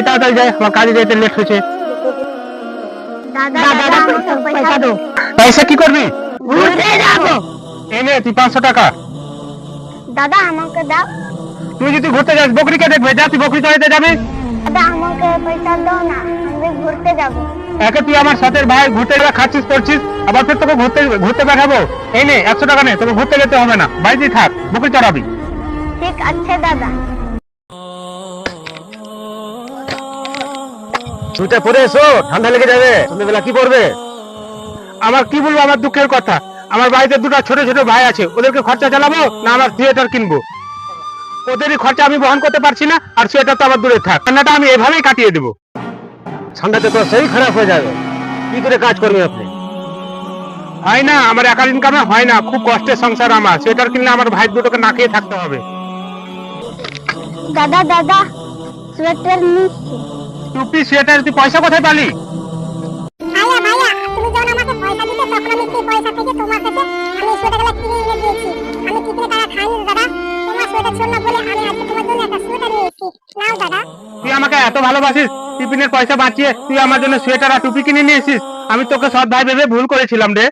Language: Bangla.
তাড়াতাড়ি যাই, আমার কাজে যেতে লেট হয়েছে। দাদা দাদা পয়সা দাও। পয়সা কি করবি? ঘুরতে যাবো। এনে তুই 500 টাকা। দাদা আমাকে দাও। তুই যদি ঘুরতে যাস বকরি কে দেখবে? যা, তুই বকরি চড়াইতে যাবি। দাদা আমাকে পয়সা দাও না, আমি ঘুরতে যাবো। একে তুই আমার সাথে ভাই ঘুরতে যা খাচ্ছিস করছিস, আবার ফের তোকে ঘুরতে ঘুরতে পাঠাবো। এই নে 100 টাকা নে, তোকে ঘুরতে যেতে হবে না, বাড়িতেই থাক, বকরি চড়াবি। ঠিক আছে দাদা। ছুটে পরে এসো, ঠান্ডা লেগে যাবে। সন্ধ্যেবেলা কি করবে? আমার কি বলবো, আমার দুঃখের কথা। আমার বাড়িতে দুটো ছোট ছোট ভাই আছে, ওদেরকে খরচা চালাবো না আমার থিয়েটার কিনবো? ওদেরই খরচা আমি বহন করতে পারছি না, আর সোয়েটার তো আমার দূরে থাক। ঠান্ডাটা আমি এভাবেই কাটিয়ে দেবো। ঠান্ডাতে তো সেই খারাপ হয়ে যাবে, কি করে কাজ করবে আপনি? হয় না, আমার একার ইনকামে হয় না, খুব কষ্টের সংসার আমার। সোয়েটার কিনলে আমার ভাই দুটোকে না খেয়ে থাকতে হবে। দাদা দাদা সোয়েটার নিচ্ছি। টুপি সোয়েটার তুই পয়সা কোথায় পালি? ভাইয়া ভাইয়া, তুমি যখন আমাকে পয়সা দিতে তখন আমি সেই পয়সা থেকে তোমার কাছে আমি সোয়েটারগুলো কিনে এনে দিয়েছি। আমি কিনে টাকা খাইনি দাদা, তোমার সোয়েটার ছিল না বলে আমি আজকে তোমার জন্য একটা সোয়েটার নিয়ে এসেছি। নাও দাদা। তুই আমাকে এত ভালোবাসিস, টিফিনের পয়সা বাঁচিয়ে তুই আমার জন্য সোয়েটার আর টুপি কিনে নিয়ে এসিস। আমি তোকে সৎ ভাই ভেবে ভুল করেছিলাম রে।